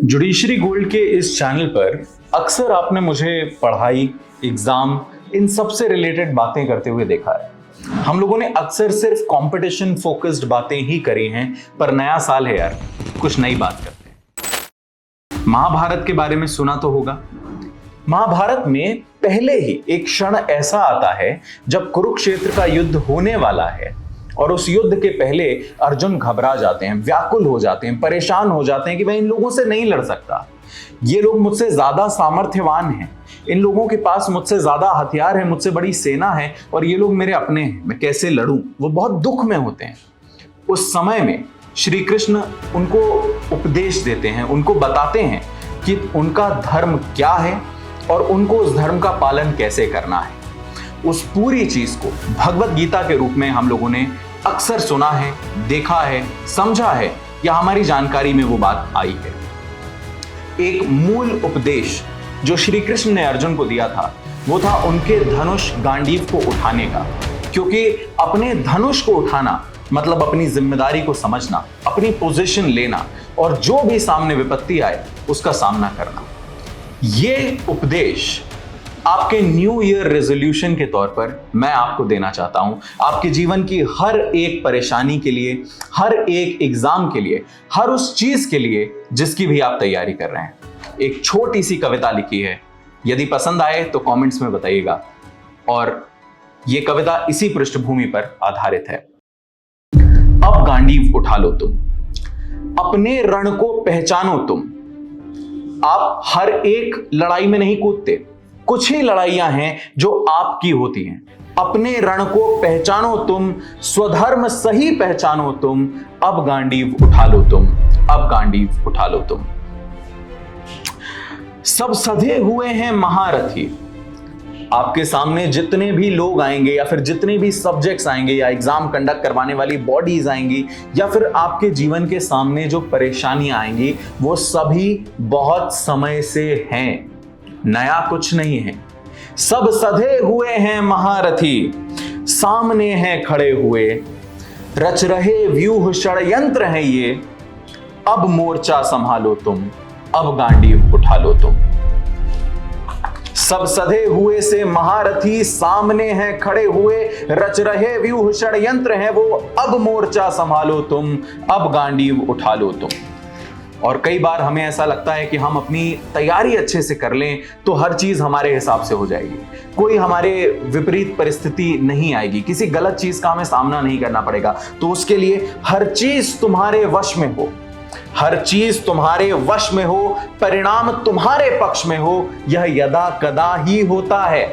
Judiciary gold के इस channel पर अक्सर आपने मुझे पढ़ाई, एग्जाम, इन सब से रिलेटेड बातें करते हुए देखा है। हम लोगों ने अक्सर सिर्फ कंपटीशन फोकस्ड बातें ही करी हैं, पर नया साल है यार, कुछ नई बात करते हैं। महाभारत के बारे में सुना तो होगा। महाभारत में पहले ही एक क्षण ऐसा आता है जब कुरुक्षेत्र का युद्ध होने वाला है और उस युद्ध के पहले अर्जुन घबरा जाते हैं, व्याकुल हो जाते हैं, परेशान हो जाते हैं कि मैं इन लोगों से नहीं लड़ सकता। ये लोग मुझसे ज्यादा सामर्थ्यवान हैं, इन लोगों के पास मुझसे ज्यादा हथियार है, मुझसे बड़ी सेना है और ये लोग मेरे अपने हैं, मैं कैसे लड़ूं। वो बहुत दुख में होते हैं। उस समय में श्री कृष्ण उनको उपदेश देते हैं, उनको बताते हैं कि उनका धर्म क्या है और उनको उस धर्म का पालन कैसे करना है। उस पूरी चीज को भगवत गीता के रूप में हम लोगों ने अक्सर सुना है, देखा है, समझा है या हमारी जानकारी में वो बात आई है। एक मूल उपदेश जो श्री कृष्ण ने अर्जुन को दिया था वो था उनके धनुष गांडीव को उठाने का, क्योंकि अपने धनुष को उठाना मतलब अपनी जिम्मेदारी को समझना, अपनी पोजीशन लेना और जो भी सामने विपत्ति आए उसका सामना करना। ये उपदेश आपके न्यू ईयर रेजोल्यूशन के तौर पर मैं आपको देना चाहता हूं, आपके जीवन की हर एक परेशानी के लिए, हर एक एग्जाम के लिए, हर उस चीज के लिए जिसकी भी आप तैयारी कर रहे हैं। एक छोटी सी कविता लिखी है, यदि पसंद आए तो कमेंट्स में बताइएगा। और यह कविता इसी पृष्ठभूमि पर आधारित है। अब गांडीव उठा लो तुम, अपने रण को पहचानो तुम। आप हर एक लड़ाई में नहीं कूदते, कुछ ही लड़ाइयां हैं जो आपकी होती हैं। अपने रण को पहचानो तुम, स्वधर्म सही पहचानो तुम। अब गांडीव उठा लो तुम, अब गांडीव उठा लो तुम। सब सधे हुए हैं महारथी। आपके सामने जितने भी लोग आएंगे या फिर जितने भी सब्जेक्ट्स आएंगे या एग्जाम कंडक्ट करवाने वाली बॉडीज आएंगी या फिर आपके जीवन के सामने जो परेशानियां आएंगी वो सभी बहुत समय से हैं, नया कुछ नहीं है। सब सधे हुए हैं महारथी, सामने हैं खड़े हुए, रच रहे व्यूह षड्यंत्र हैं ये। अब मोर्चा संभालो तुम, अब गांडीव उठा लो तुम। सब सधे हुए से महारथी, सामने हैं खड़े हुए, रच रहे व्यूह षड्यंत्र हैं वो। अब मोर्चा संभालो तुम, अब गांडीव उठा लो तुम। और कई बार हमें ऐसा लगता है कि हम अपनी तैयारी अच्छे से कर लें तो हर चीज हमारे हिसाब से हो जाएगी, कोई हमारे विपरीत परिस्थिति नहीं आएगी, किसी गलत चीज का हमें सामना नहीं करना पड़ेगा। तो उसके लिए हर चीज तुम्हारे वश में हो, हर चीज तुम्हारे वश में हो, परिणाम तुम्हारे पक्ष में हो, यह यदा कदा ही होता है।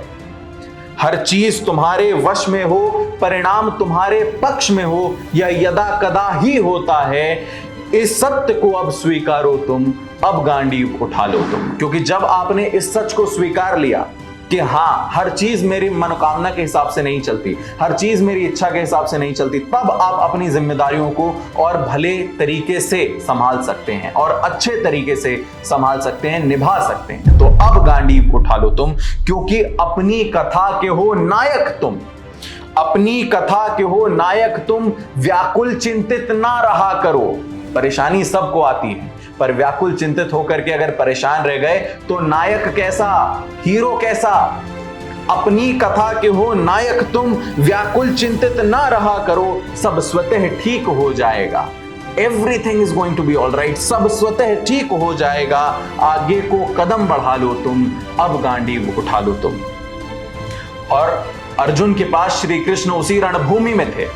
हर चीज तुम्हारे वश में हो, परिणाम तुम्हारे पक्ष में हो, यह यदा कदा ही होता है। इस सत्य को अब स्वीकारो तुम, अब गांडीव उठा लो तुम। क्योंकि जब आपने इस सच को स्वीकार लिया कि हाँ, हर चीज मेरी मनोकामना के हिसाब से नहीं चलती, हर चीज मेरी इच्छा के हिसाब से नहीं चलती, तब आप अपनी जिम्मेदारियों को और भले तरीके से संभाल सकते हैं और अच्छे तरीके से संभाल सकते हैं, निभा सकते हैं। तो अब गांडीव उठा लो तुम, क्योंकि अपनी कथा के हो नायक तुम, अपनी कथा के हो नायक तुम। व्याकुल चिंतित ना रहा करो। परेशानी सबको आती है, पर व्याकुल चिंतित होकर के अगर परेशान रह गए तो नायक कैसा, हीरो कैसा। अपनी कथा के हो नायक तुम, व्याकुल चिंतित ना रहा करो, सब स्वतः ठीक हो जाएगा। Everything is going to be all right, सब स्वतः ठीक हो जाएगा। आगे को कदम बढ़ा लो तुम, अब गांडीव उठा लो तुम। और अर्जुन के पास श्री कृष्ण उसी रणभूमि में थे।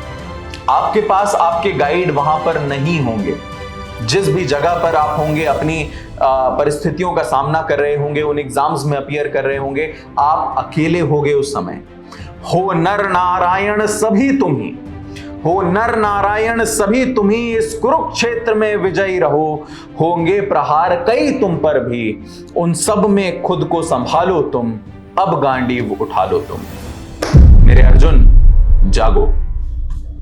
आपके पास आपके गाइड वहां पर नहीं होंगे। जिस भी जगह पर आप होंगे, अपनी परिस्थितियों का सामना कर रहे होंगे, उन एग्जाम्स में अपीयर कर रहे होंगे, आप अकेले होगे उस समय। हो नर नारायण सभी तुम ही, हो नर नारायण सभी तुम ही, इस कुरुक्षेत्र में विजयी रहो। होंगे प्रहार कई तुम पर भी, उन सब में खुद को संभालो तुम, अब गांडीव उठा लो तुम। मेरे अर्जुन, जागो।